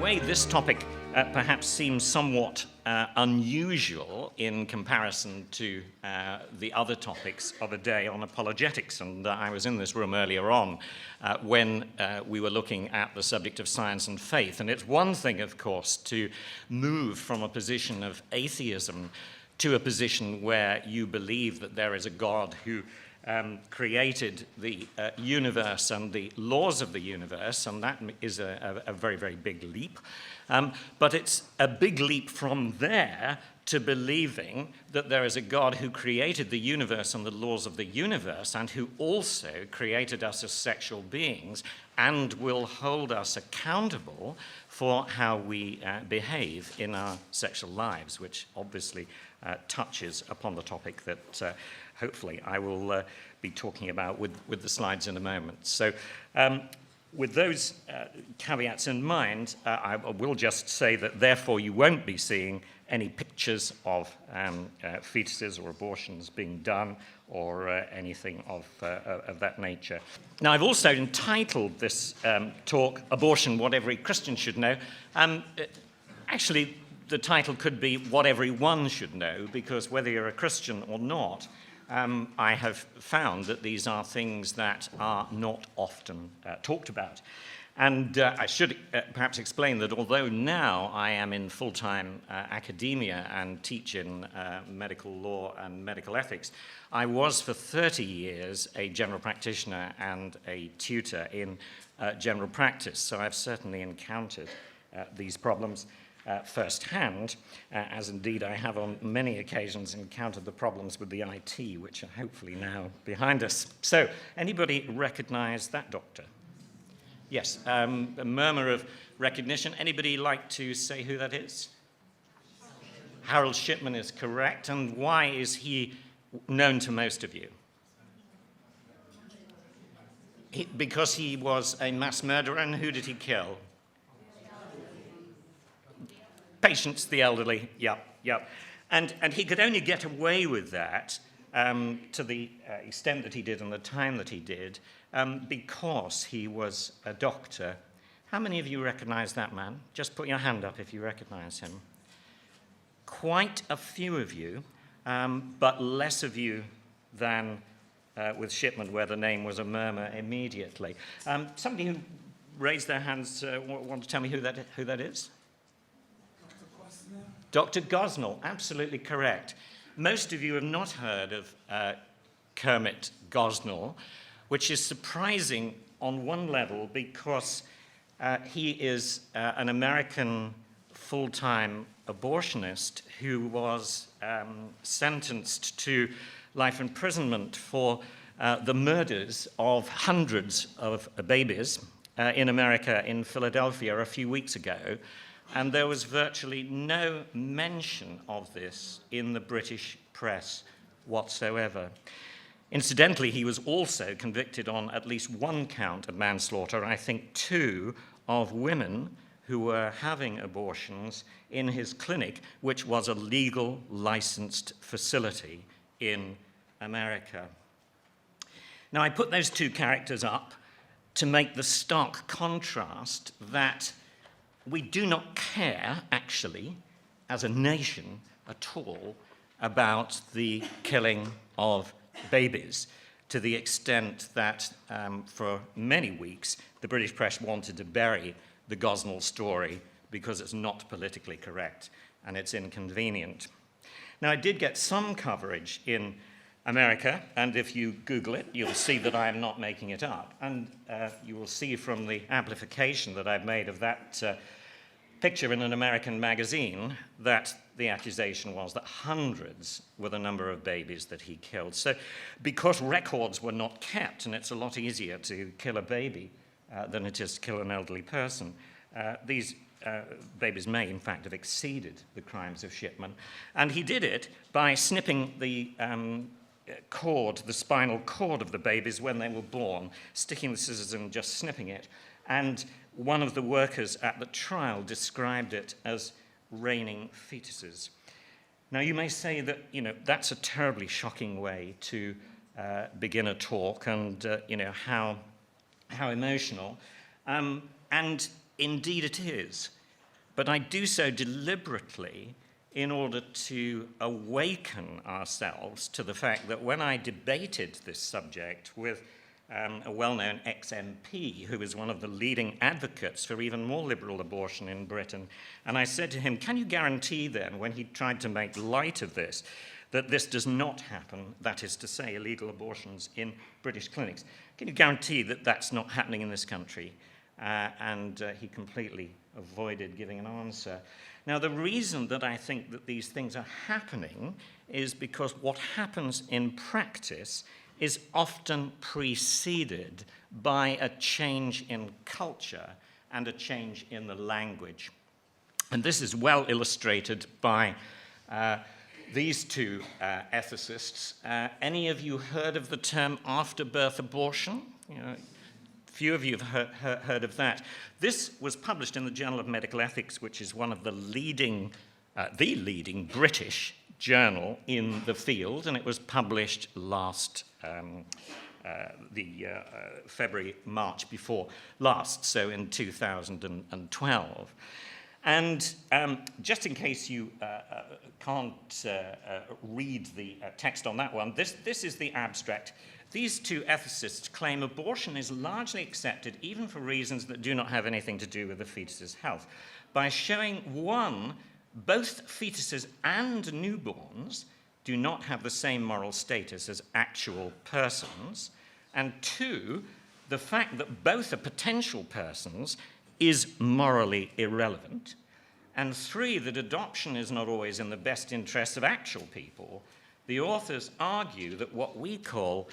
way, this topic perhaps seems somewhat unusual in comparison to the other topics of a day on apologetics. And I was in this room earlier on when we were looking at the subject of science and faith. And it's one thing, of course, to move from a position of atheism to a position where you believe that there is a God who created the universe and the laws of the universe, and that is a very, very big leap. But it's a big leap from there to believing that there is a God who created the universe and the laws of the universe, and who also created us as sexual beings and will hold us accountable for how we behave in our sexual lives, which obviously touches upon the topic that hopefully I will be talking about with the slides in a moment. So with those caveats in mind, I will just say that therefore you won't be seeing any pictures of fetuses or abortions being done or anything of that nature. Now, I've also entitled this talk, Abortion, What Every Christian Should Know. Actually, the title could be What Everyone Should Know, because whether you're a Christian or not, I have found that these are things that are not often talked about. And I should perhaps explain that although now I am in full-time academia and teach in medical law and medical ethics, I was for 30 years a general practitioner and a tutor in general practice. So I've certainly encountered these problems firsthand, as indeed I have on many occasions encountered the problems with the IT, which are hopefully now behind us. So, anybody recognize that doctor? Yes, a murmur of recognition. Anybody like to say who that is? Harold Shipman is correct. And why is he known to most of you? Because he was a mass murderer, and who did he kill? Patients, the elderly, yep. And he could only get away with that to the extent that he did and the time that he did because he was a doctor. How many of you recognize that man? Just put your hand up if you recognize him. Quite a few of you, but less of you than with Shipman, where the name was a murmur immediately. Somebody who raised their hands want to tell me who that is? Dr. Gosnell, absolutely correct. Most of you have not heard of Kermit Gosnell, which is surprising on one level because he is an American full-time abortionist who was sentenced to life imprisonment for the murders of hundreds of babies in America, in Philadelphia, a few weeks ago. And there was virtually no mention of this in the British press whatsoever. Incidentally, he was also convicted on at least one count of manslaughter, I think two, of women who were having abortions in his clinic, which was a legal, licensed facility in America. Now, I put those two characters up to make the stark contrast that we do not care, actually, as a nation at all, about the killing of babies, to the extent that for many weeks the British press wanted to bury the Gosnell story because it's not politically correct and it's inconvenient. Now, I did get some coverage in America, and if you Google it, you'll see that I am not making it up. And you will see from the amplification that I've made of that picture in an American magazine that the accusation was that hundreds were the number of babies that he killed. So because records were not kept, and it's a lot easier to kill a baby than it is to kill an elderly person, these babies may, in fact, have exceeded the crimes of Shipman. And he did it by snipping the cord, the spinal cord of the babies when they were born, sticking the scissors in and just snipping it. And one of the workers at the trial described it as raining fetuses. Now, you may say that, that's a terribly shocking way to begin a talk, and, how emotional. And indeed it is. but I do so deliberately in order to awaken ourselves to the fact that when I debated this subject with a well-known ex-MP who is one of the leading advocates for even more liberal abortion in Britain, and I said to him, can you guarantee then, when he tried to make light of this, that this does not happen, that is to say, illegal abortions in British clinics? Can you guarantee that that's not happening in this country? And he completely avoided giving an answer. Now, the reason that I think that these things are happening is because what happens in practice is often preceded by a change in culture and a change in the language. And this is well illustrated by these two ethicists. Any of you heard of the term after-birth abortion? You know, few of you have heard of that. This was published in the Journal of Medical Ethics, which is one of the leading British journal in the field, and it was published last February, March before last, so in 2012. And just in case you can't read the text on that one, this is the abstract. These two ethicists claim abortion is largely accepted even for reasons that do not have anything to do with the fetus's health, by showing, one, both fetuses and newborns do not have the same moral status as actual persons, and two, the fact that both are potential persons is morally irrelevant, and three, that adoption is not always in the best interests of actual people. The authors argue that what we call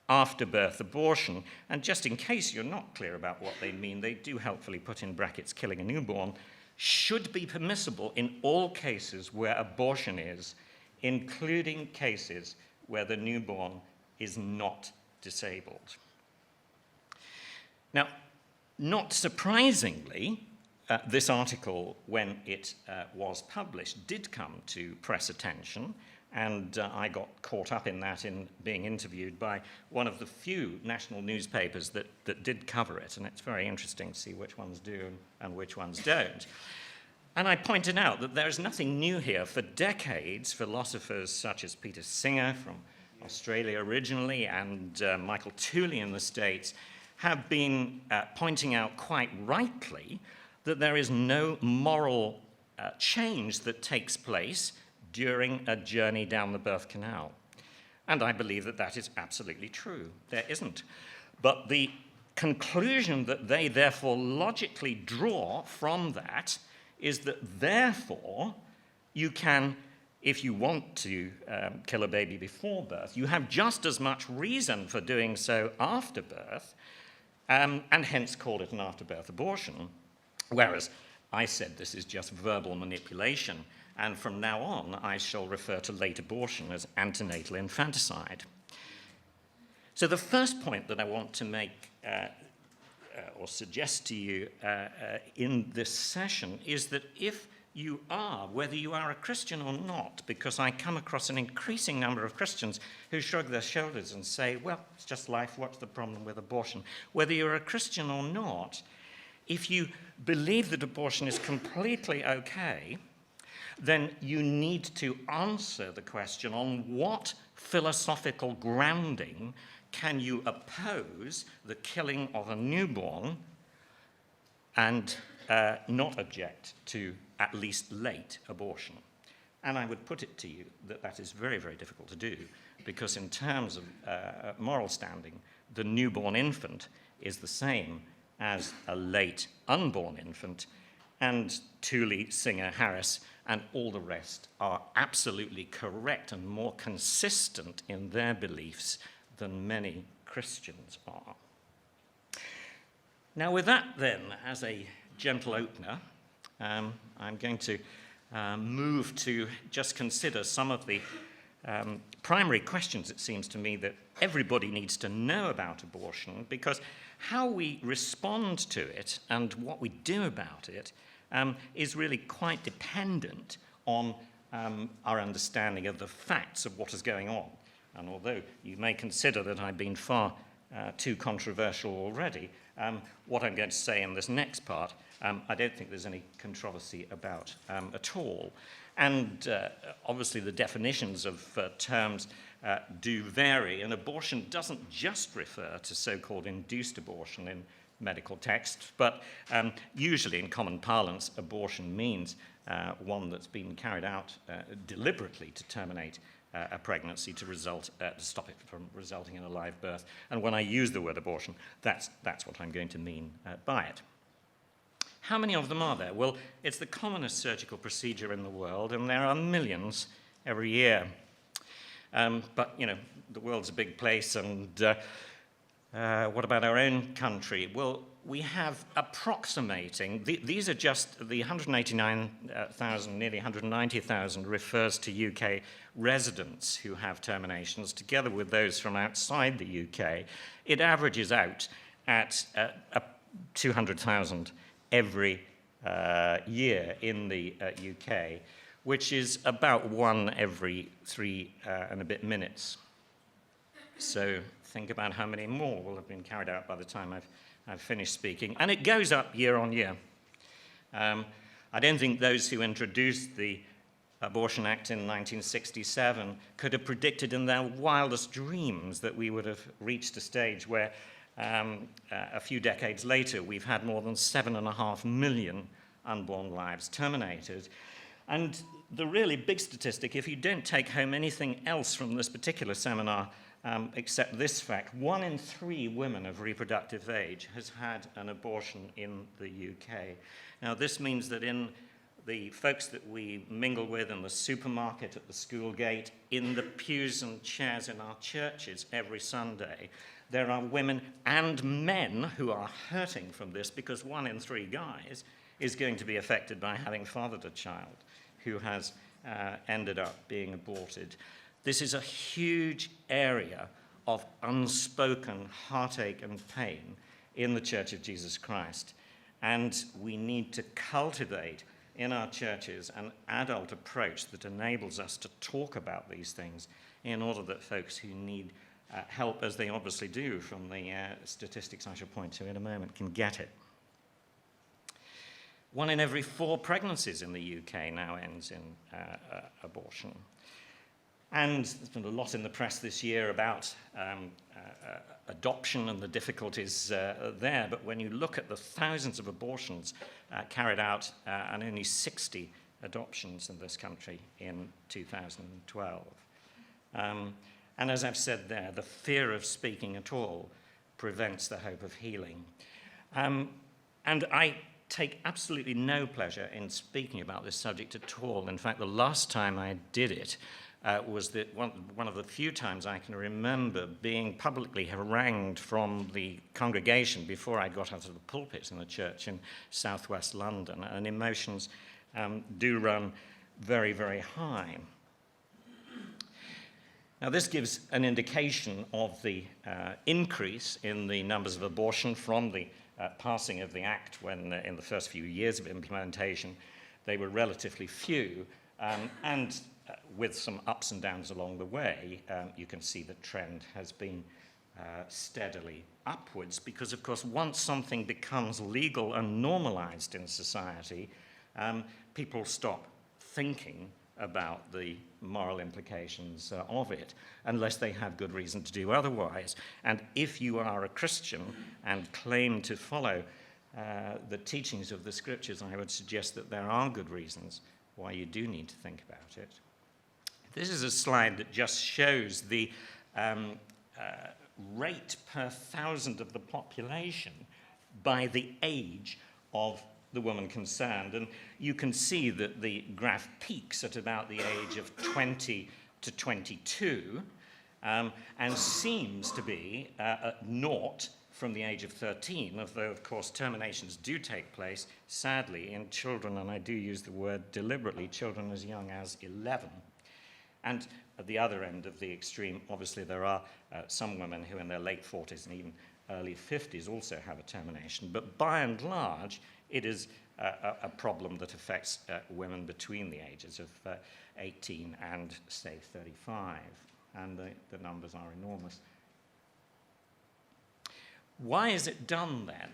after-birth abortion, and just in case you're not clear about what they mean, they do helpfully put in brackets killing a newborn, should be permissible in all cases where abortion is, including cases where the newborn is not disabled. Now, not surprisingly, this article, when it was published, did come to press attention, and I got caught up in that in being interviewed by one of the few national newspapers that did cover it, and it's very interesting to see which ones do and which ones don't. And I pointed out that there is nothing new here. For decades, philosophers such as Peter Singer from Australia originally and Michael Tooley in the States have been pointing out quite rightly that there is no moral change that takes place during a journey down the birth canal. And I believe that that is absolutely true. There isn't. But the conclusion that they therefore logically draw from that is that therefore you can, if you want to kill a baby before birth, you have just as much reason for doing so after birth, and hence call it an after-birth abortion. Whereas I said this is just verbal manipulation, and from now on I shall refer to late abortion as antenatal infanticide. So the first point that I want to make or suggest to you in this session is that if you are, whether you are a Christian or not, because I come across an increasing number of Christians who shrug their shoulders and say, well, it's just life, what's the problem with abortion? Whether you're a Christian or not, if you believe that abortion is completely okay, then you need to answer the question on what philosophical grounding can you oppose the killing of a newborn and not object to at least late abortion. And I would put it to you that that is very, very difficult to do, because in terms of moral standing, the newborn infant is the same as a late unborn infant, and Tooley, Singer, Harris, and all the rest are absolutely correct and more consistent in their beliefs than many Christians are. Now, with that then, as a gentle opener, I'm going to move to just consider some of the primary questions, it seems to me, that everybody needs to know about abortion, because how we respond to it and what we do about it is really quite dependent on our understanding of the facts of what is going on. And although you may consider that I've been far too controversial already. What I'm going to say in this next part, I don't think there's any controversy about at all. And obviously the definitions of terms do vary, and abortion doesn't just refer to so-called induced abortion in medical texts, but usually in common parlance, abortion means one that's been carried out deliberately to terminate a pregnancy to stop it from resulting in a live birth. And when I use the word abortion, that's what I'm going to mean by it. How many of them are there? Well, it's the commonest surgical procedure in the world, and there are millions every year. But, you know, the world's a big place, and what about our own country? Well, we have approximating, these are just the 189,000, nearly 190,000 refers to UK residents who have terminations, together with those from outside the UK. It averages out at 200,000 every year in the UK, which is about one every 3 and a bit minutes. So think about how many more will have been carried out by the time I've finished speaking. And it goes up year on year. I don't think those who introduced the Abortion Act in 1967 could have predicted in their wildest dreams that we would have reached a stage where a few decades later we've had more than 7.5 million unborn lives terminated. And the really big statistic, if you don't take home anything else from this particular seminar, except this fact, 1 in 3 women of reproductive age has had an abortion in the UK. Now, this means that in the folks that we mingle with in the supermarket, at the school gate, in the pews and chairs in our churches every Sunday, there are women and men who are hurting from this, because 1 in 3 guys is going to be affected by having fathered a child who has ended up being aborted. This is a huge area of unspoken heartache and pain in the Church of Jesus Christ. And we need to cultivate in our churches an adult approach that enables us to talk about these things in order that folks who need help, as they obviously do from the statistics I shall point to in a moment, can get it. 1 in every 4 pregnancies in the UK now ends in abortion. And there's been a lot in the press this year about adoption and the difficulties there, but when you look at the thousands of abortions carried out and only 60 adoptions in this country in 2012. And as I've said there, the fear of speaking at all prevents the hope of healing. And I take absolutely no pleasure in speaking about this subject at all. In fact, the last time I did it was one of the few times I can remember being publicly harangued from the congregation before I got out of the pulpit in the church in southwest London, and emotions do run very, very high. Now, this gives an indication of the increase in the numbers of abortion from the passing of the Act, when in the first few years of implementation they were relatively few, and with some ups and downs along the way, you can see the trend has been steadily upwards, because of course once something becomes legal and normalized in society, people stop thinking about the moral implications of it, unless they have good reason to do otherwise. And if you are a Christian and claim to follow the teachings of the Scriptures, I would suggest that there are good reasons why you do need to think about it. This is a slide that just shows the rate per 1,000 of the population by the age of the woman concerned. And you can see that the graph peaks at about the age of 20 to 22 and seems to be at 0 from the age of 13, although of course terminations do take place, sadly, in children, and I do use the word deliberately, children as young as 11. And at the other end of the extreme, obviously there are some women who in their late 40s and even early 50s also have a termination, but by and large it is a problem that affects women between the ages of 18 and, say, 35, and the numbers are enormous. Why is it done then?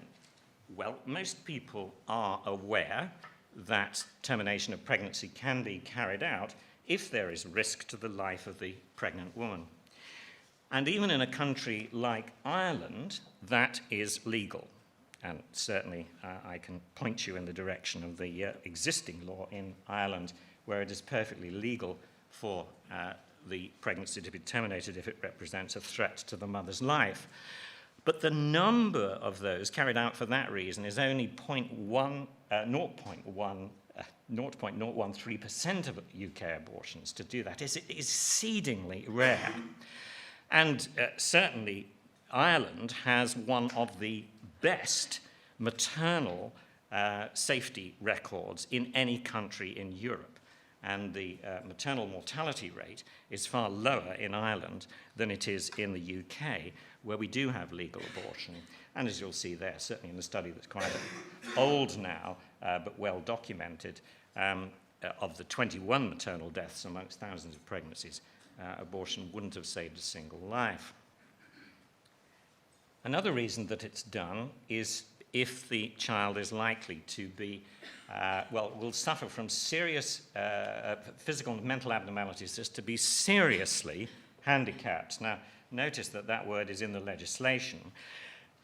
Well, most people are aware that termination of pregnancy can be carried out if there is risk to the life of the pregnant woman. And even in a country like Ireland, that is legal. And certainly I can point you in the direction of the existing law in Ireland, where it is perfectly legal for the pregnancy to be terminated if it represents a threat to the mother's life. But the number of those carried out for that reason is only 0.013% of UK abortions to do that. It's exceedingly rare. And certainly Ireland has one of the best maternal safety records in any country in Europe. And the maternal mortality rate is far lower in Ireland than it is in the UK, where we do have legal abortion. And as you'll see there, certainly in the study that's quite old now, but well documented, of the 21 maternal deaths amongst thousands of pregnancies, abortion wouldn't have saved a single life. Another reason that it's done is if the child is likely to be, will suffer from serious physical and mental abnormalities, as to be seriously handicapped. Now, notice that that word is in the legislation.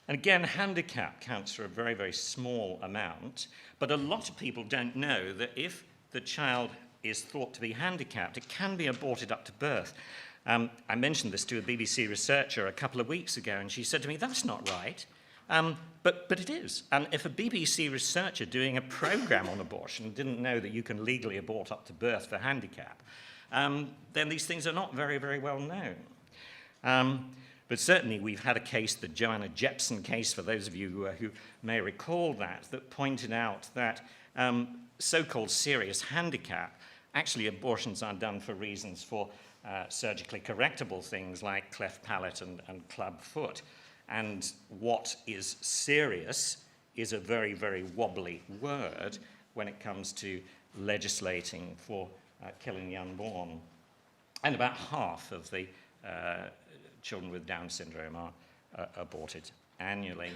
And again, handicap counts for a very, very small amount, but a lot of people don't know that if the child is thought to be handicapped, it can be aborted up to birth. I mentioned this to a BBC researcher a couple of weeks ago, and she said to me, "That's not right." But it is. And if a BBC researcher doing a program on abortion didn't know that you can legally abort up to birth for handicap, then these things are not very, very well known. But certainly we've had a case, the Joanna Jepson case, for those of you who may recall that pointed out that so-called serious handicap, actually abortions are done for reasons for surgically correctable things like cleft palate and club foot. And what is serious is a very, very wobbly word when it comes to legislating for killing the unborn. And about half of the children with Down syndrome are aborted annually.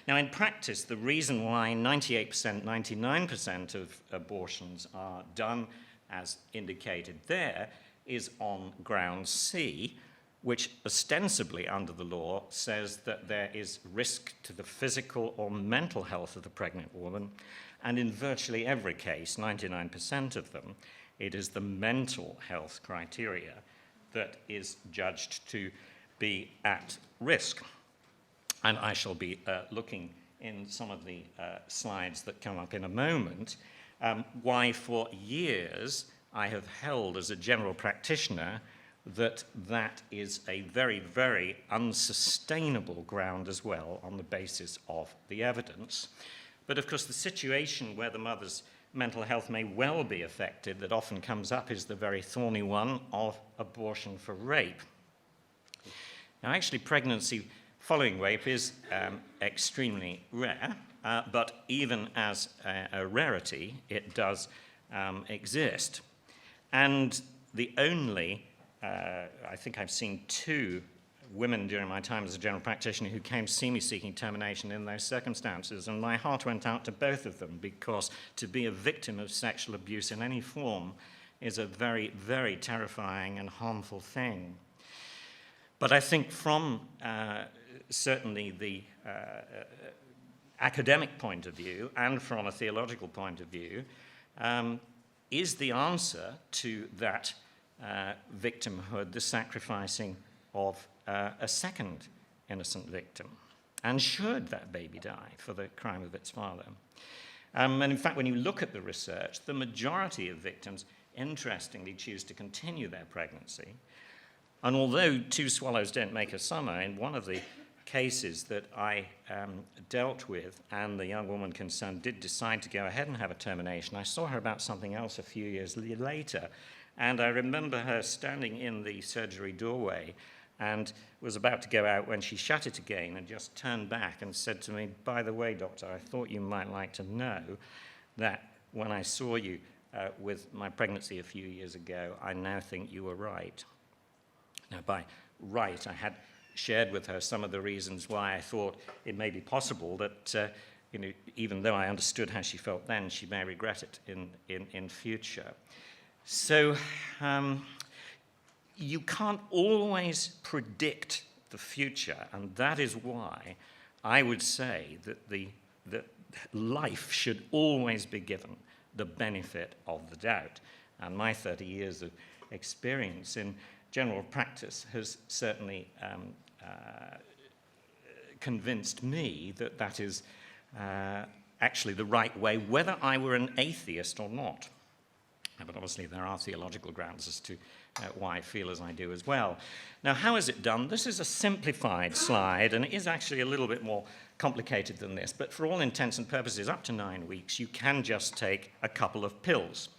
Now, in practice, the reason why 98%, 99% of abortions are done as indicated there is on ground C, which ostensibly under the law says that there is risk to the physical or mental health of the pregnant woman, and in virtually every case, 99% of them, it is the mental health criteria that is judged to be at risk. And I shall be looking in some of the slides that come up in a moment, why for years I have held as a general practitioner that that is a very, very unsustainable ground as well on the basis of the evidence. But of course the situation where the mother's mental health may well be affected that often comes up is the very thorny one of abortion for rape. Now actually pregnancy following rape is extremely rare, but even as a rarity it does exist. And the only I think I've seen 2 women during my time as a general practitioner who came to see me seeking termination in those circumstances, and my heart went out to both of them, because to be a victim of sexual abuse in any form is a very, very terrifying and harmful thing. But I think from certainly the academic point of view and from a theological point of view, is the answer to that victimhood the sacrificing of a second innocent victim? And should that baby die for the crime of its father? And in fact, when you look at the research, the majority of victims, interestingly, choose to continue their pregnancy. And although 2 swallows don't make a summer, in one of the cases that I dealt with, and the young woman concerned did decide to go ahead and have a termination, I saw her about something else a few years later. And I remember her standing in the surgery doorway and was about to go out when she shut it again and just turned back and said to me, "By the way, doctor, I thought you might like to know that when I saw you with my pregnancy a few years ago, I now think you were right." Now, by right, I had shared with her some of the reasons why I thought it may be possible that, even though I understood how she felt then, she may regret it in future. So you can't always predict the future, and that is why I would say that life should always be given the benefit of the doubt. And my 30 years of experience in general practice has certainly convinced me that that is actually the right way, whether I were an atheist or not. But obviously there are theological grounds as to why I feel as I do as well. Now, how is it done? This is a simplified slide, and it is actually a little bit more complicated than this, but for all intents and purposes, up to 9 weeks, you can just take a couple of pills.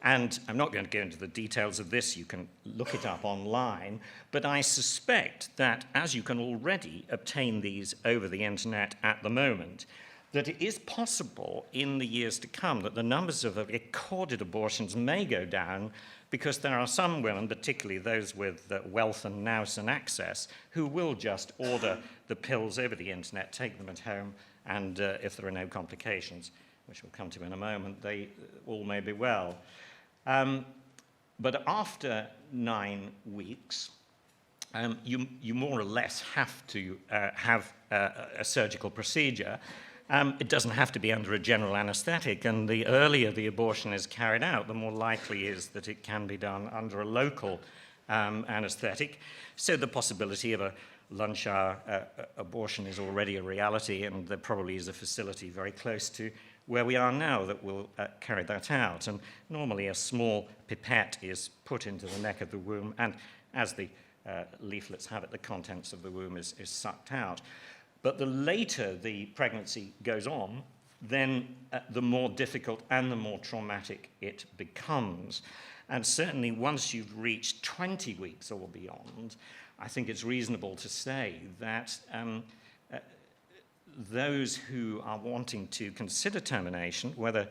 And I'm not going to go into the details of this, you can look it up online, but I suspect that, as you can already obtain these over the internet at the moment, that it is possible in the years to come that the numbers of recorded abortions may go down, because there are some women, particularly those with wealth and nous and access, who will just order the pills over the internet, take them at home, and if there are no complications, which we'll come to in a moment, they all may be well. But after 9 weeks, you more or less have to have a surgical procedure. It doesn't have to be under a general anesthetic, and the earlier the abortion is carried out, the more likely is that it can be done under a local anesthetic. So the possibility of a lunch hour abortion is already a reality, and there probably is a facility very close to where we are now that will carry that out. And normally a small pipette is put into the neck of the womb, and as the leaflets have it, the contents of the womb is sucked out. But the later the pregnancy goes on, then the more difficult and the more traumatic it becomes. And certainly once you've reached 20 weeks or beyond, I think it's reasonable to say that those who are wanting to consider termination, whether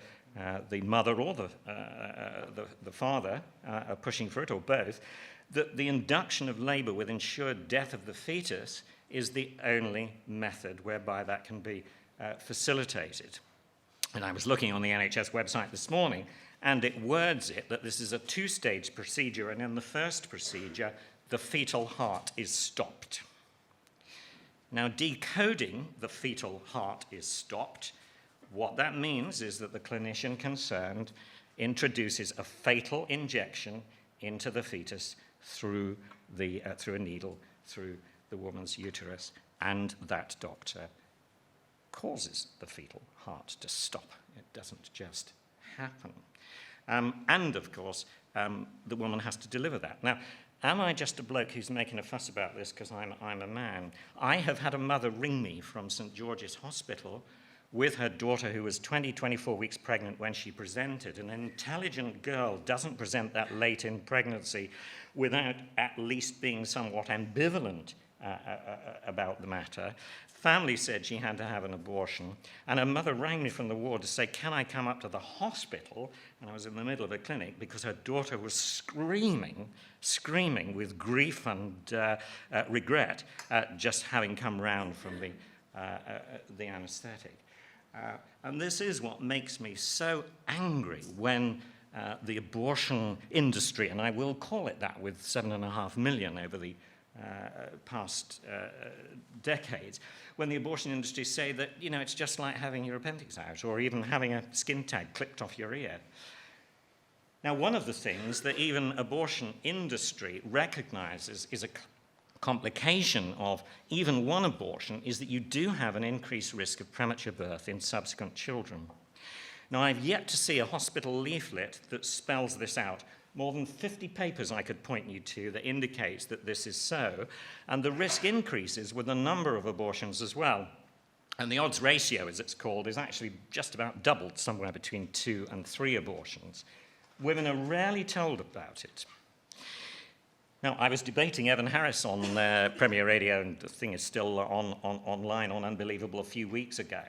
the mother or the father are pushing for it, or both, that the induction of labor with ensured death of the fetus is the only method whereby that can be facilitated. And I was looking on the NHS website this morning, and it words it that this is a 2-stage procedure, and in the first procedure, the fetal heart is stopped. Now, decoding the fetal heart is stopped, what that means is that the clinician concerned introduces a fatal injection into the fetus through a needle, through the woman's uterus, and that doctor causes the fetal heart to stop. It doesn't just happen. And of course, the woman has to deliver that. Now, am I just a bloke who's making a fuss about this because I'm a man? I have had a mother ring me from St. George's Hospital with her daughter who was 24 weeks pregnant when she presented. An intelligent girl doesn't present that late in pregnancy without at least being somewhat ambivalent about the matter. Family said she had to have an abortion, and her mother rang me from the ward to say, can I come up to the hospital? And I was in the middle of a clinic because her daughter was screaming with grief and regret at just having come round from the anesthetic. And this is what makes me so angry when the abortion industry, and I will call it that with 7.5 million over the past decades, when the abortion industry say that, it's just like having your appendix out or even having a skin tag clipped off your ear. Now, one of the things that even abortion industry recognizes is a complication of even one abortion is that you do have an increased risk of premature birth in subsequent children. Now, I've yet to see a hospital leaflet that spells this out. More than 50 papers I could point you to that indicates that this is so, and the risk increases with the number of abortions as well. And the odds ratio, as it's called, is actually just about doubled, somewhere between 2 and 3 abortions. Women are rarely told about it. Now, I was debating Evan Harris on Premier Radio, and the thing is still online on Unbelievable a few weeks ago,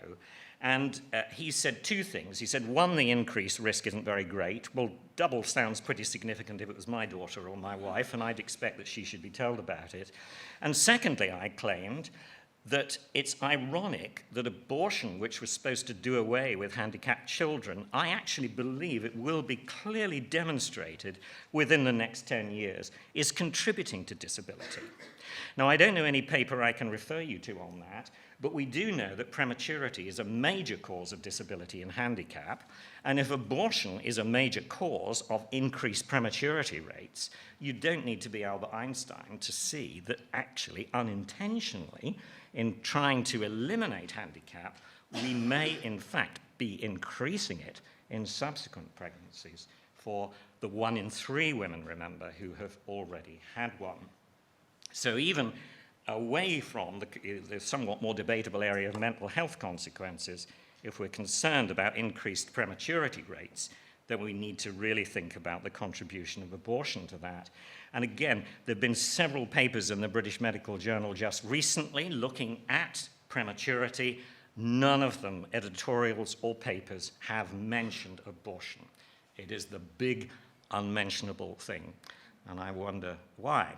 And he said two things. He said, one, the increased risk isn't very great. Well, double sounds pretty significant if it was my daughter or my wife, and I'd expect that she should be told about it. And secondly, I claimed that it's ironic that abortion, which was supposed to do away with handicapped children, I actually believe it will be clearly demonstrated within the next 10 years, is contributing to disability. Now, I don't know any paper I can refer you to on that, but we do know that prematurity is a major cause of disability and handicap, and if abortion is a major cause of increased prematurity rates, you don't need to be Albert Einstein to see that actually, unintentionally, in trying to eliminate handicap, we may in fact be increasing it in subsequent pregnancies for the 1 in 3 women, remember, who have already had one. So even away from the somewhat more debatable area of mental health consequences, if we're concerned about increased prematurity rates, then we need to really think about the contribution of abortion to that. And again, there have been several papers in the British Medical Journal just recently looking at prematurity. None of them, editorials or papers, have mentioned abortion. It is the big unmentionable thing, and I wonder why.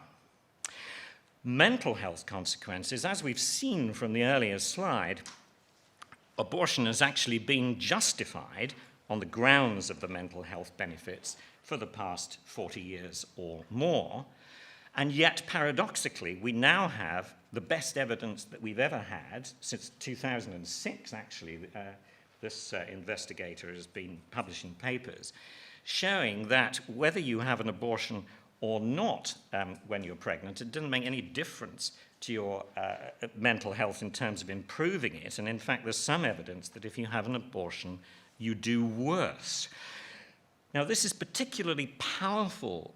Mental health consequences, as we've seen from the earlier slide, abortion has actually been justified on the grounds of the mental health benefits for the past 40 years or more. And yet, paradoxically, we now have the best evidence that we've ever had since 2006, actually. This investigator has been publishing papers showing that whether you have an abortion or not when you're pregnant, it doesn't make any difference to your mental health in terms of improving it. And in fact, there's some evidence that if you have an abortion, you do worse. Now, this is particularly powerful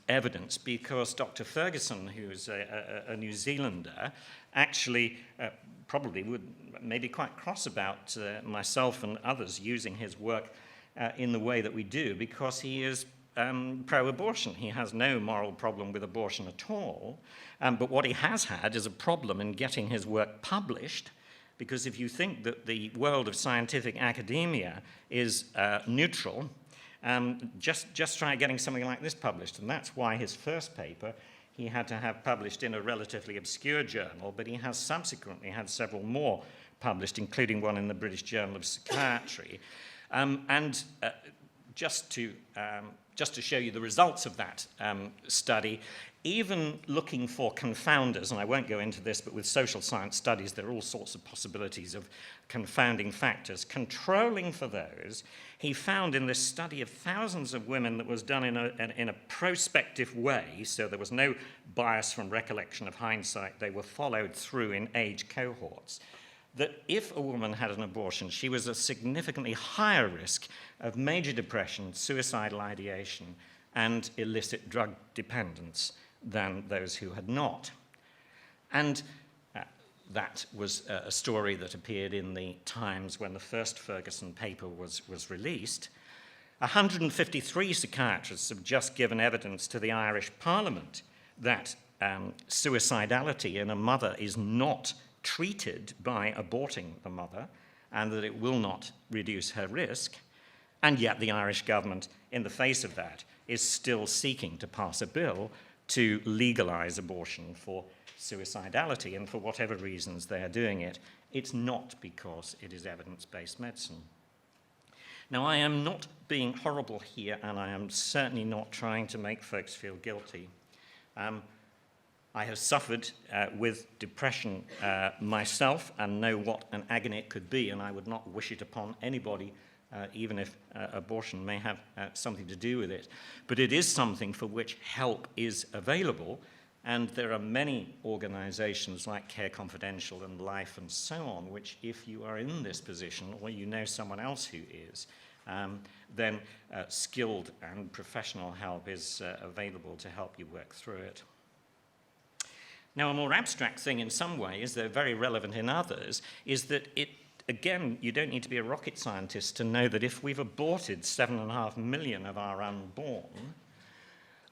evidence because Dr. Ferguson, who's a New Zealander, actually probably would maybe quite cross about myself and others using his work in the way that we do, because he is pro-abortion. He has no moral problem with abortion at all, but what he has had is a problem in getting his work published, because if you think that the world of scientific academia is neutral, just try getting something like this published, and that's why his first paper he had to have published in a relatively obscure journal, but he has subsequently had several more published, including one in the British Journal of Psychiatry. Just to show you the results of that study, even looking for confounders, and I won't go into this, but with social science studies, there are all sorts of possibilities of confounding factors. Controlling for those, he found in this study of thousands of women that was done in a prospective way, so there was no bias from recollection of hindsight, they were followed through in age cohorts, that if a woman had an abortion, she was at significantly higher risk of major depression, suicidal ideation, and illicit drug dependence than those who had not. And that was a story that appeared in the Times when the first Ferguson paper was released. 153 psychiatrists have just given evidence to the Irish Parliament that suicidality in a mother is not treated by aborting the mother, and that it will not reduce her risk. And yet the Irish government, in the face of that, is still seeking to pass a bill to legalize abortion for suicidality, and for whatever reasons they are doing it, it's not because it is evidence-based medicine. Now, I am not being horrible here, and I am certainly not trying to make folks feel guilty. I have suffered with depression myself and know what an agony it could be, and I would not wish it upon anybody, even if abortion may have something to do with it. But it is something for which help is available, and there are many organizations like Care Confidential and Life and so on, which if you are in this position or you know someone else who is, then skilled and professional help is available to help you work through it. Now, a more abstract thing in some ways, though very relevant in others, is that again, you don't need to be a rocket scientist to know that if we've aborted 7.5 million of our unborn,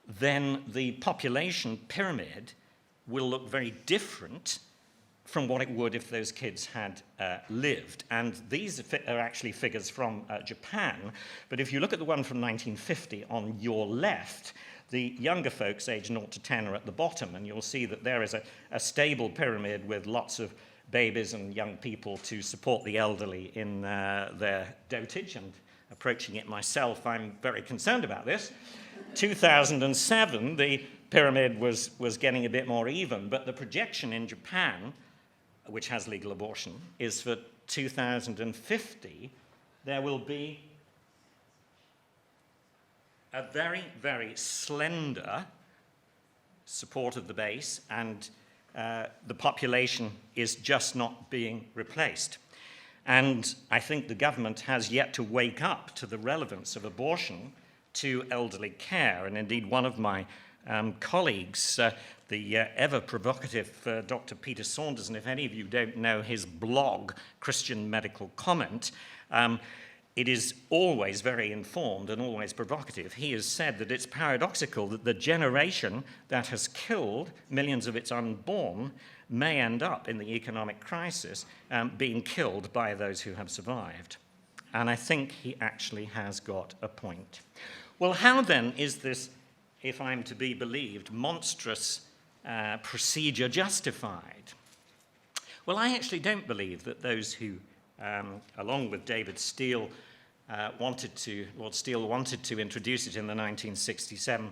then the population pyramid will look very different from what it would if those kids had lived. And these are actually figures from Japan, but if you look at the one from 1950 on your left, the younger folks aged 0 to 10 are at the bottom, and you'll see that there is a stable pyramid with lots of babies and young people to support the elderly in their dotage. And approaching it myself, I'm very concerned about this. 2007, the pyramid was getting a bit more even, but the projection in Japan, which has legal abortion, is for 2050, there will be a very, very slender support of the base, and the population is just not being replaced. And I think the government has yet to wake up to the relevance of abortion to elderly care. And indeed, one of my colleagues, the ever-provocative Dr. Peter Saunders, and if any of you don't know his blog, Christian Medical Comment, it is always very informed and always provocative. He has said that it's paradoxical that the generation that has killed millions of its unborn may end up in the economic crisis being killed by those who have survived. And I think he actually has got a point. Well, how then is this, if I'm to be believed, monstrous procedure justified? Well, I actually don't believe that those who, along with David Steele, Lord Steele wanted to introduce it in the 1967,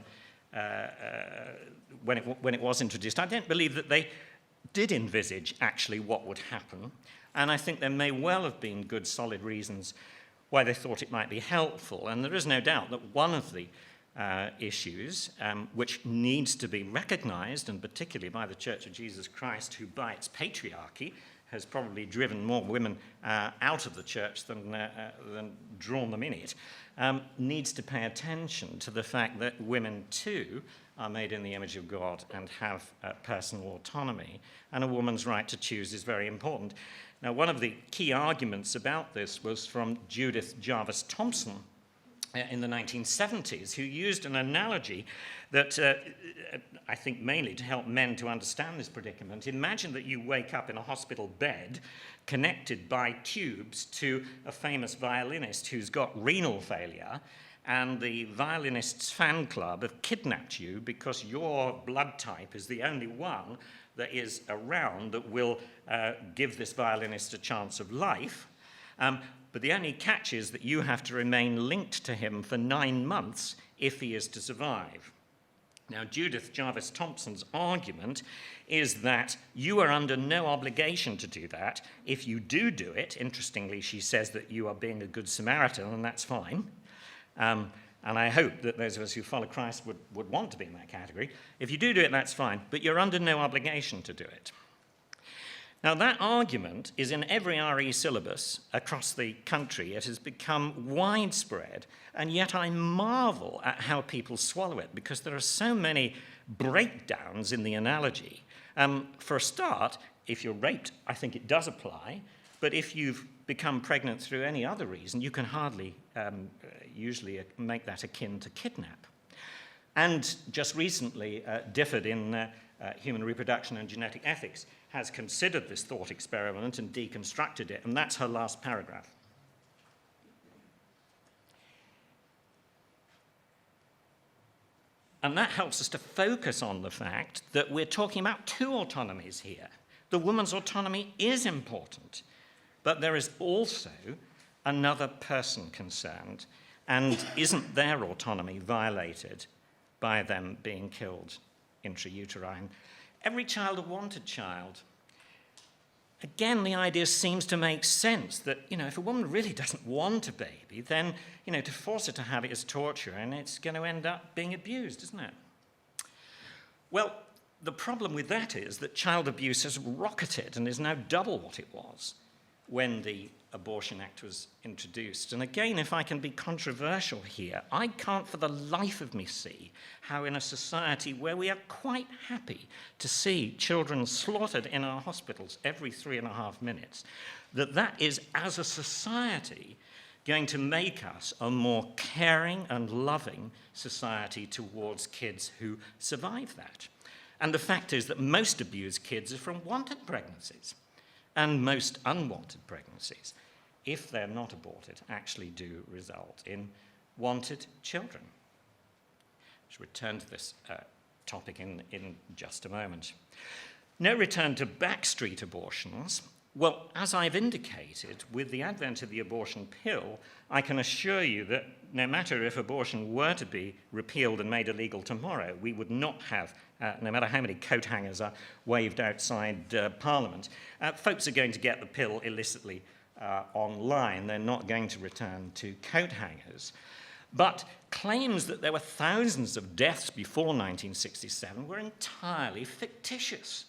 when it was introduced, I don't believe that they did envisage actually what would happen. And I think there may well have been good, solid reasons why they thought it might be helpful. And there is no doubt that one of the issues which needs to be recognized, and particularly by the Church of Jesus Christ, who by its patriarchy has probably driven more women out of the church than drawn them in it, needs to pay attention to the fact that women too are made in the image of God and have personal autonomy, and a woman's right to choose is very important. Now, one of the key arguments about this was from Judith Jarvis Thompson in the 1970s, who used an analogy that I think mainly to help men to understand this predicament. Imagine that you wake up in a hospital bed connected by tubes to a famous violinist who's got renal failure, and the violinist's fan club have kidnapped you because your blood type is the only one that is around that will give this violinist a chance of life. But the only catch is that you have to remain linked to him for 9 months if he is to survive. Now, Judith Jarvis Thompson's argument is that you are under no obligation to do that. If you do it, interestingly, she says that you are being a good Samaritan, and that's fine. And I hope that those of us who follow Christ would want to be in that category. If you do it, that's fine, but you're under no obligation to do it. Now, that argument is in every RE syllabus across the country. It has become widespread, and yet I marvel at how people swallow it, because there are so many breakdowns in the analogy. For a start, if you're raped, I think it does apply, but if you've become pregnant through any other reason, you can hardly usually make that akin to kidnap. And just recently, Difford in Human Reproduction and Genetic Ethics has considered this thought experiment and deconstructed it, and that's her last paragraph. And that helps us to focus on the fact that we're talking about two autonomies here. The woman's autonomy is important, but there is also another person concerned, and isn't their autonomy violated by them being killed intrauterine? Every child a wanted child. Again, the idea seems to make sense that, if a woman really doesn't want a baby, then, to force her to have it is torture, and it's going to end up being abused, isn't it? Well, the problem with that is that child abuse has rocketed and is now double what it was when the Abortion Act was introduced. And again, if I can be controversial here, I can't for the life of me see how in a society where we are quite happy to see children slaughtered in our hospitals every 3.5 minutes, that is, as a society, going to make us a more caring and loving society towards kids who survive that. And the fact is that most abused kids are from wanted pregnancies, and most unwanted pregnancies, if they're not aborted, actually do result in wanted children. Let's return to this topic in just a moment. No return to backstreet abortions. Well, as I've indicated, with the advent of the abortion pill, I can assure you that no matter if abortion were to be repealed and made illegal tomorrow, we would not have, no matter how many coat hangers are waved outside Parliament, folks are going to get the pill illicitly online. They're not going to return to coat hangers. But claims that there were thousands of deaths before 1967 were entirely fictitious.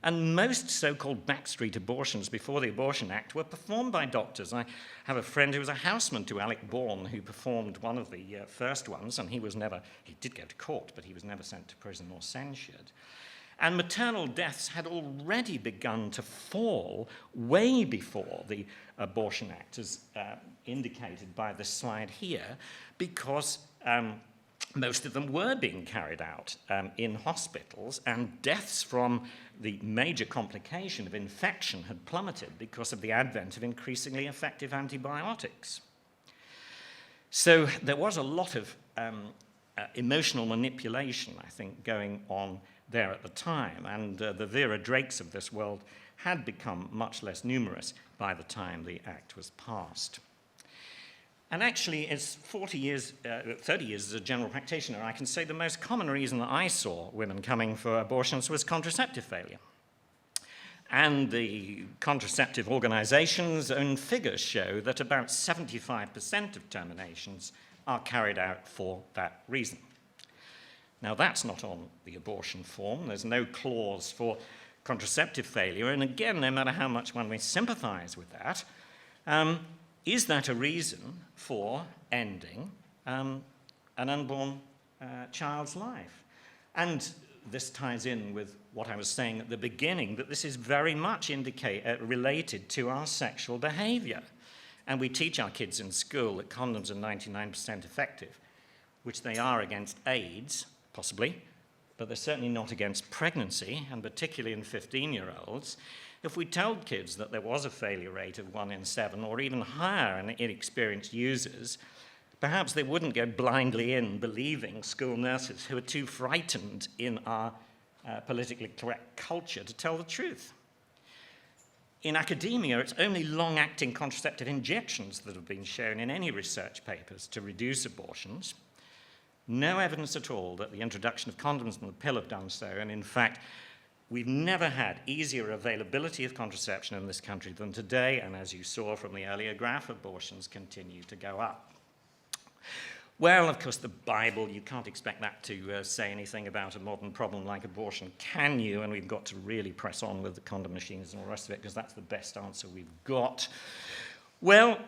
And most so-called backstreet abortions before the Abortion Act were performed by doctors. I have a friend who was a houseman to Alec Bourne who performed one of the first ones, and he did go to court, but he was never sent to prison or censured. And maternal deaths had already begun to fall way before the Abortion Act, as indicated by the slide here, because most of them were being carried out in hospitals, and deaths from the major complication of infection had plummeted because of the advent of increasingly effective antibiotics. So there was a lot of emotional manipulation, I think, going on there at the time, and the Vera Drakes of this world had become much less numerous by the time the Act was passed. And actually, it's 30 years as a general practitioner, I can say the most common reason that I saw women coming for abortions was contraceptive failure. And the contraceptive organizations' own figures show that about 75% of terminations are carried out for that reason. Now, that's not on the abortion form. There's no clause for contraceptive failure. And again, no matter how much one may sympathize with that, is that a reason for ending an unborn child's life? And this ties in with what I was saying at the beginning, that this is very much related to our sexual behavior. And we teach our kids in school that condoms are 99% effective, which they are against AIDS, possibly, but they're certainly not against pregnancy, and particularly in 15-year-olds. If we told kids that there was a failure rate of 1 in 7 or even higher in inexperienced users, perhaps they wouldn't go blindly in believing school nurses who are too frightened in our politically correct culture to tell the truth. In academia, it's only long-acting contraceptive injections that have been shown in any research papers to reduce abortions. No evidence at all that the introduction of condoms and the pill have done so, and in fact, we've never had easier availability of contraception in this country than today, and as you saw from the earlier graph, abortions continue to go up. Well, of course, the Bible, you can't expect that to say anything about a modern problem like abortion, can you? And we've got to really press on with the condom machines and all the rest of it, because that's the best answer we've got. Well,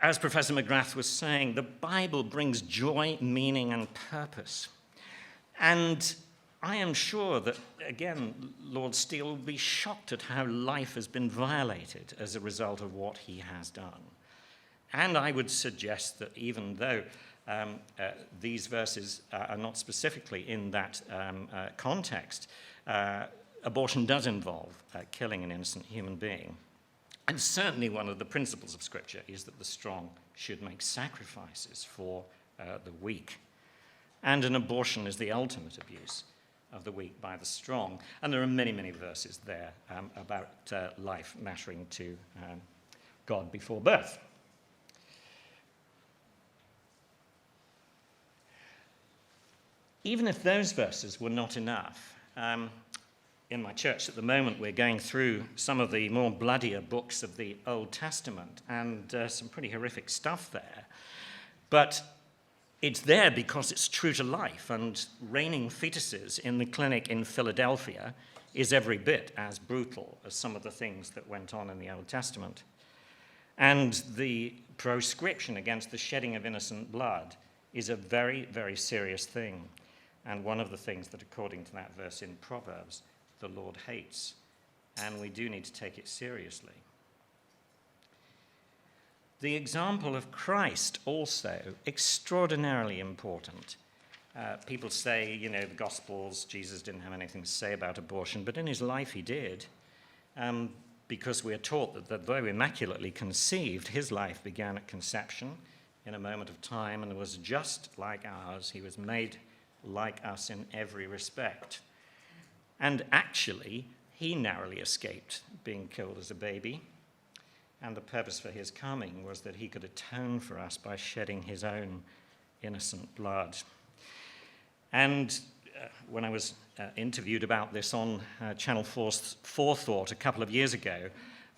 as Professor McGrath was saying, the Bible brings joy, meaning, and purpose. And I am sure that, again, Lord Steele will be shocked at how life has been violated as a result of what he has done. And I would suggest that even though these verses are not specifically in that context, abortion does involve killing an innocent human being. And certainly one of the principles of Scripture is that the strong should make sacrifices for the weak. And an abortion is the ultimate abuse of the weak by the strong. And there are many, many verses there about life mattering to God before birth. Even if those verses were not enough, in my church at the moment we're going through some of the more bloodier books of the Old Testament, and some pretty horrific stuff there. But it's there because it's true to life, and raining fetuses in the clinic in Philadelphia is every bit as brutal as some of the things that went on in the Old Testament. And the proscription against the shedding of innocent blood is a very, very serious thing. And one of the things that, according to that verse in Proverbs, the Lord hates. And we do need to take it seriously. The example of Christ also extraordinarily important. People say, the Gospels, Jesus didn't have anything to say about abortion, but in his life he did, because we are taught that though immaculately conceived, his life began at conception in a moment of time and was just like ours. He was made like us in every respect. And actually, he narrowly escaped being killed as a baby, and the purpose for his coming was that he could atone for us by shedding his own innocent blood. And when I was interviewed about this on Channel 4's Forethought a couple of years ago,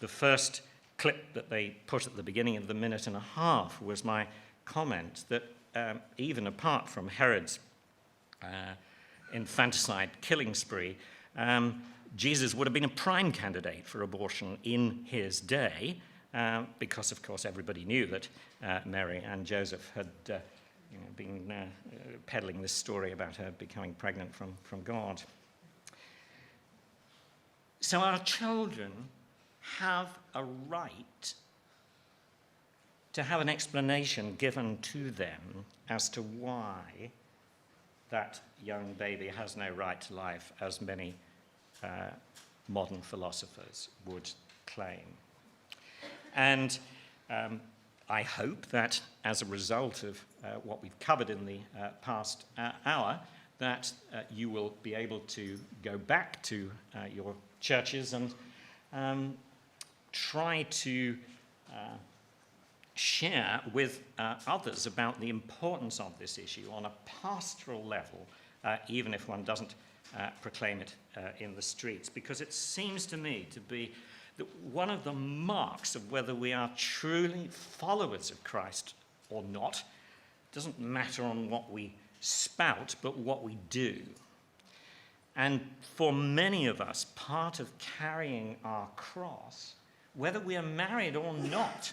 the first clip that they put at the beginning of the minute and a half was my comment that even apart from Herod's infanticide killing spree, Jesus would have been a prime candidate for abortion in his day, because, of course, everybody knew that Mary and Joseph had been peddling this story about her becoming pregnant from God. So our children have a right to have an explanation given to them as to why that young baby has no right to life, as many modern philosophers would claim. And I hope that as a result of what we've covered in the past hour, that you will be able to go back to your churches and try to share with others about the importance of this issue on a pastoral level, even if one doesn't proclaim it in the streets, because it seems to me to be that one of the marks of whether we are truly followers of Christ or not doesn't matter on what we spout, but what we do. And for many of us, part of carrying our cross, whether we are married or not,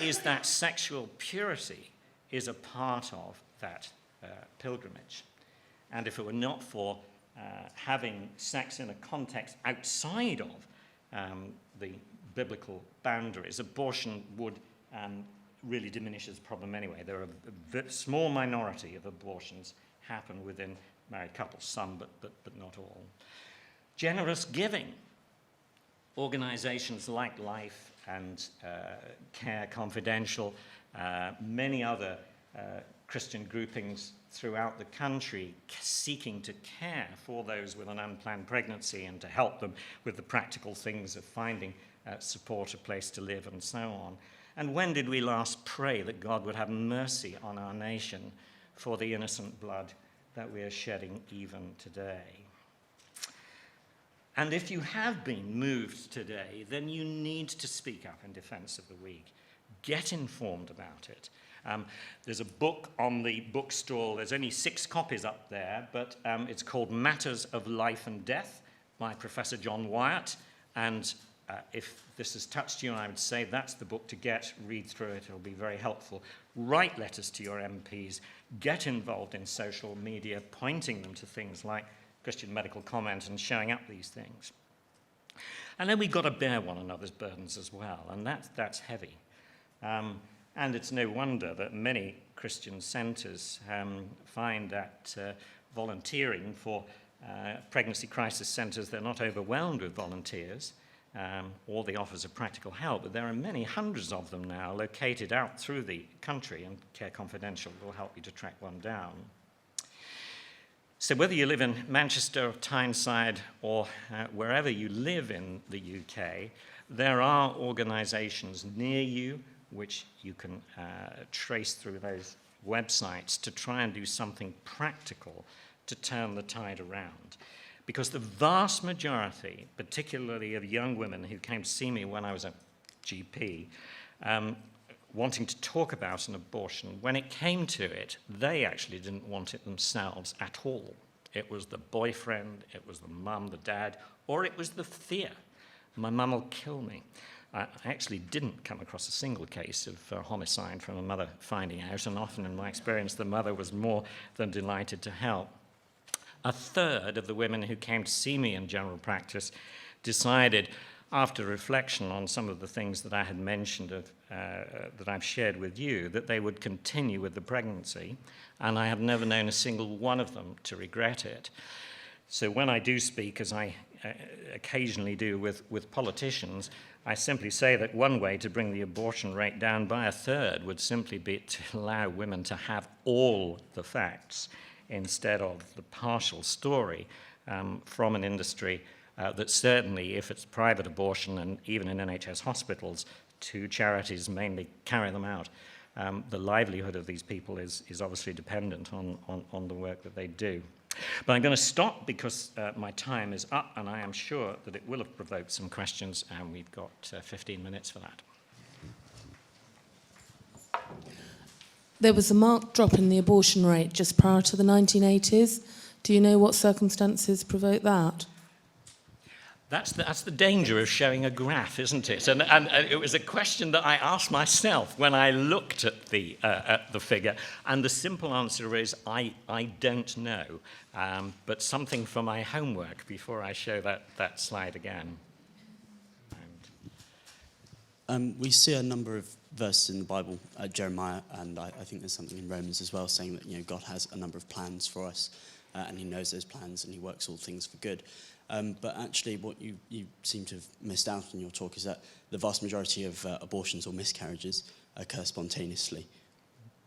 is that sexual purity is a part of that pilgrimage. And if it were not for having sex in a context outside of the biblical boundaries, abortion would really diminish the problem anyway. There are a small minority of abortions happen within married couples, some, but not all. Generous giving. Organizations like Life and Care Confidential, many other Christian groupings throughout the country seeking to care for those with an unplanned pregnancy and to help them with the practical things of finding support, a place to live, and so on. And when did we last pray that God would have mercy on our nation for the innocent blood that we are shedding even today? And if you have been moved today, then you need to speak up in defense of the weak. Get informed about it. There's a book on the bookstall. There's only 6 copies up there, but it's called Matters of Life and Death by Professor John Wyatt. And if this has touched you, I would say that's the book to get. Read through it. It'll be very helpful. Write letters to your MPs. Get involved in social media, pointing them to things like Christian Medical Comment and showing up these things. And then we've got to bear one another's burdens as well, and that's heavy. And it's no wonder that many Christian centres find that volunteering for pregnancy crisis centres, they're not overwhelmed with volunteers or the offers of practical help, but there are many hundreds of them now located out through the country, and Care Confidential will help you to track one down. So whether you live in Manchester or Tyneside or wherever you live in the UK, there are organisations near you which you can trace through those websites to try and do something practical to turn the tide around. Because the vast majority, particularly of young women who came to see me when I was a GP, wanting to talk about an abortion, when it came to it, they actually didn't want it themselves at all. It was the boyfriend, it was the mum, the dad, or it was the fear. My mum will kill me. I actually didn't come across a single case of homicide from a mother finding out, and often in my experience, the mother was more than delighted to help. A third of the women who came to see me in general practice decided, after reflection on some of the things that I had mentioned, that I've shared with you, that they would continue with the pregnancy, and I have never known a single one of them to regret it. So when I do speak, as I occasionally do with politicians, I simply say that one way to bring the abortion rate down by a third would simply be to allow women to have all the facts instead of the partial story from an industry that certainly, if it's private abortion and even in NHS hospitals, two charities mainly carry them out. The livelihood of these people is obviously dependent on the work that they do. But I'm going to stop because my time is up, and I am sure that it will have provoked some questions, and we've got 15 minutes for that. There was a marked drop in the abortion rate just prior to the 1980s. Do you know what circumstances provoked that? That's the danger of showing a graph, isn't it? And it was a question that I asked myself when I looked at the figure, and the simple answer is I don't know, but something for my homework before I show that slide again. We see a number of verses in the Bible, Jeremiah, and I think there's something in Romans as well, saying that God has a number of plans for us, and he knows those plans, and he works all things for good. But actually what you seem to have missed out in your talk is that the vast majority of abortions or miscarriages occur spontaneously,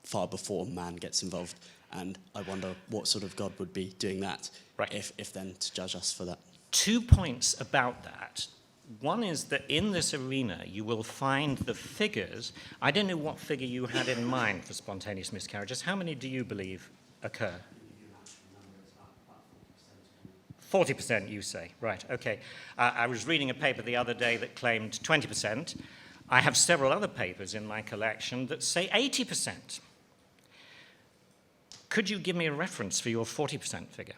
far before man gets involved. And I wonder what sort of God would be doing that, right, if then to judge us for that. 2 points about that. One is that in this arena you will find the figures. I don't know what figure you had in mind for spontaneous miscarriages. How many do you believe occur? 40%, you say. Right, okay. I was reading a paper the other day that claimed 20%. I have several other papers in my collection that say 80%. Could you give me a reference for your 40% figure?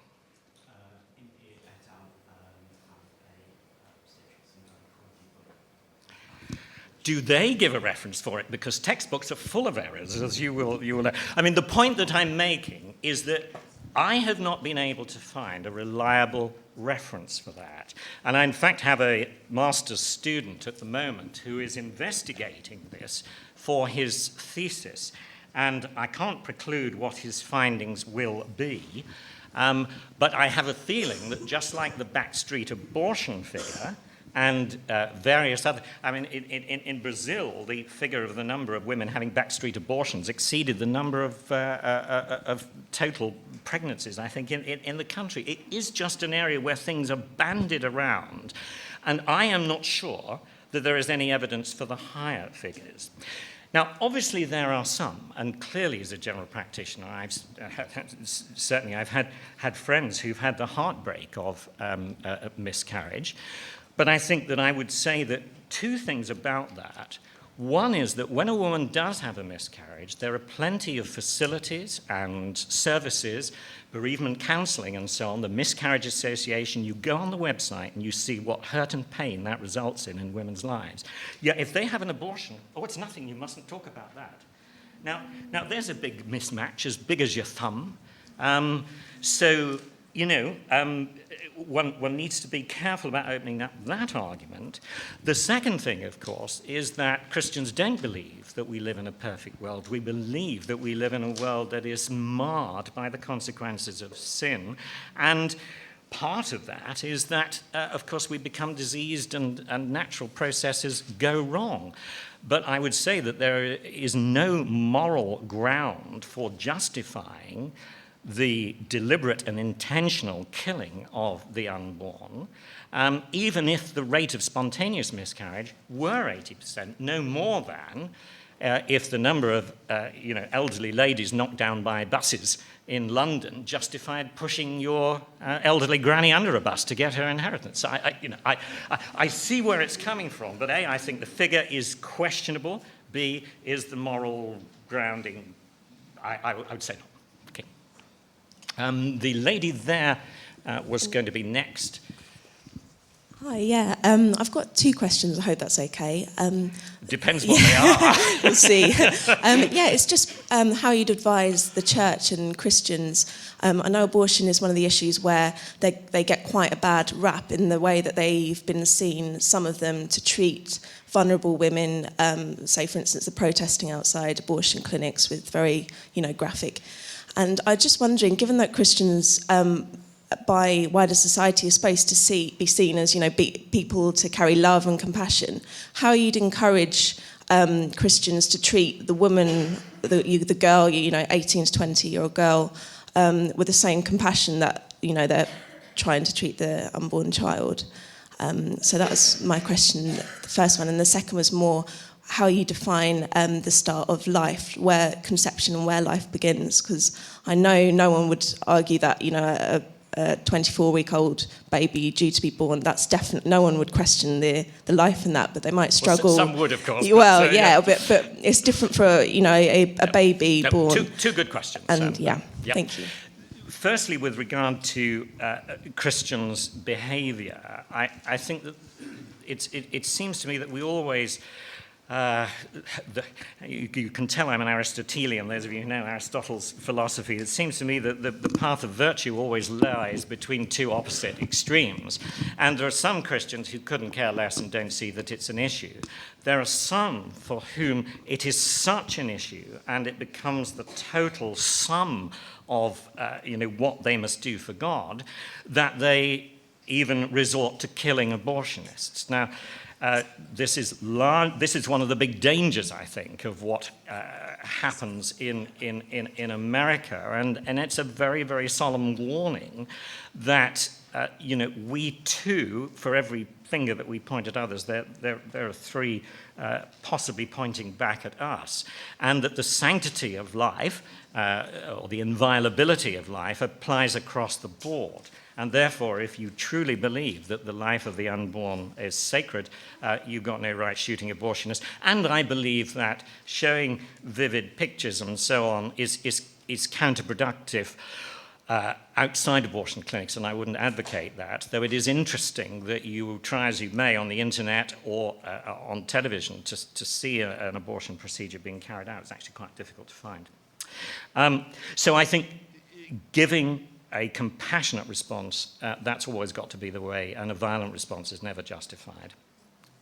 Do they give a reference for it? Because textbooks are full of errors, as you will know. I mean, the point that I'm making is that I have not been able to find a reliable reference for that. And I, in fact, have a master's student at the moment who is investigating this for his thesis. And I can't preclude what his findings will be. But I have a feeling that just like the backstreet abortion figure, and various other, I mean, in Brazil, the figure of the number of women having backstreet abortions exceeded the number of total pregnancies, I think, in the country. It is just an area where things are bandied around, and I am not sure that there is any evidence for the higher figures. Now, obviously, there are some, and clearly as a general practitioner, I've had friends who've had the heartbreak of miscarriage. But I think that I would say that two things about that. One is that when a woman does have a miscarriage, there are plenty of facilities and services, bereavement counseling and so on, the Miscarriage Association. You go on the website and you see what hurt and pain that results in women's lives. Yeah, if they have an abortion, oh, it's nothing, you mustn't talk about that. Now there's a big mismatch, as big as your thumb. One needs to be careful about opening up that argument. The second thing, of course, is that Christians don't believe that we live in a perfect world. We believe that we live in a world that is marred by the consequences of sin. And part of that is that, of course, we become diseased and natural processes go wrong. But I would say that there is no moral ground for justifying the deliberate and intentional killing of the unborn, even if the rate of spontaneous miscarriage were 80%, no more than if the number of elderly ladies knocked down by buses in London justified pushing your elderly granny under a bus to get her inheritance. So I see where it's coming from, but A, I think the figure is questionable. B, is the moral grounding? I would say not. The lady there was going to be next. Hi, yeah. I've got two questions. I hope that's okay. Depends what they are. We'll see. Yeah, it's just how you'd advise the church and Christians. I know abortion is one of the issues where they get quite a bad rap in the way that they've been seen, some of them, to treat vulnerable women, say, for instance, the protesting outside abortion clinics with very, graphic. And I'm just wondering, given that Christians by wider society are supposed to be seen as, people to carry love and compassion, how you'd encourage Christians to treat the woman, the girl, 18 to 20-year-old girl, with the same compassion that, they're trying to treat the unborn child. So that was my question, the first one. And the second was more how you define the start of life, where conception and where life begins. Because I know no one would argue that, a 24-week-old baby due to be born, that's definitely, no one would question the life in that, but they might struggle. Well, some would, of course. Well, yeah, but it's different for, a baby born. Two good questions. And Yep. Thank you. Firstly, with regard to Christians' behaviour, I think that it seems to me that we always... you can tell I'm an Aristotelian, those of you who know Aristotle's philosophy. It seems to me that the path of virtue always lies between two opposite extremes. And there are some Christians who couldn't care less and don't see that it's an issue. There are some for whom it is such an issue and it becomes the total sum of what they must do for God, that they even resort to killing abortionists. Now, this is one of the big dangers, I think, of what happens in America, and it's a very, very solemn warning that we too, for every finger that we point at others, there are three possibly pointing back at us, and that the sanctity of life or the inviolability of life applies across the board. And therefore, if you truly believe that the life of the unborn is sacred, you've got no right shooting abortionists. And I believe that showing vivid pictures and so on is counterproductive outside abortion clinics, and I wouldn't advocate that, though it is interesting that you try as you may on the internet or on television to see an abortion procedure being carried out. It's actually quite difficult to find. So I think giving a compassionate response, that's always got to be the way, and a violent response is never justified.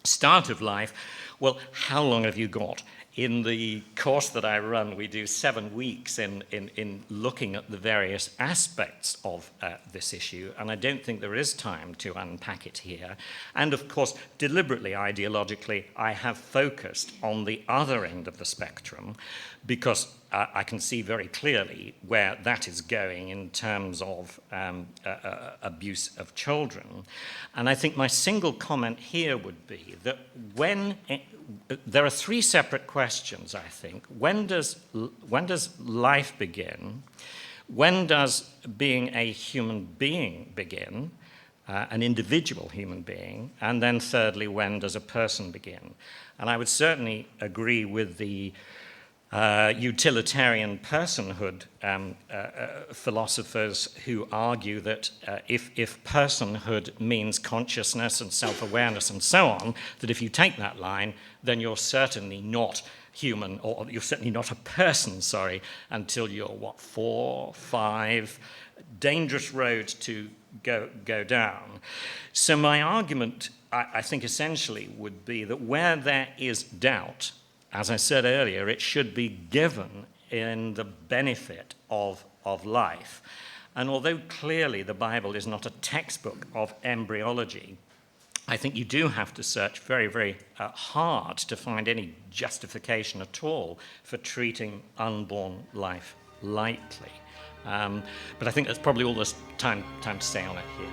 Start of life, well, how long have you got? In the course that I run, we do 7 weeks in looking at the various aspects of this issue, and I don't think there is time to unpack it here. And of course, deliberately, ideologically, I have focused on the other end of the spectrum, because I can see very clearly where that is going in terms of abuse of children. And I think my single comment here would be that there are three separate questions, I think. When does life begin? When does being a human being begin? An individual human being? And then thirdly, when does a person begin? And I would certainly agree with the utilitarian personhood philosophers who argue that if personhood means consciousness and self-awareness and so on, that if you take that line, then you're certainly not human, or you're certainly not a person, until you're, 4, 5, dangerous road to go down. So my argument, I think essentially would be that where there is doubt, as I said earlier, it should be given in the benefit of life. And although clearly the Bible is not a textbook of embryology, I think you do have to search very, very hard to find any justification at all for treating unborn life lightly. But I think that's probably all there's time to say on it here.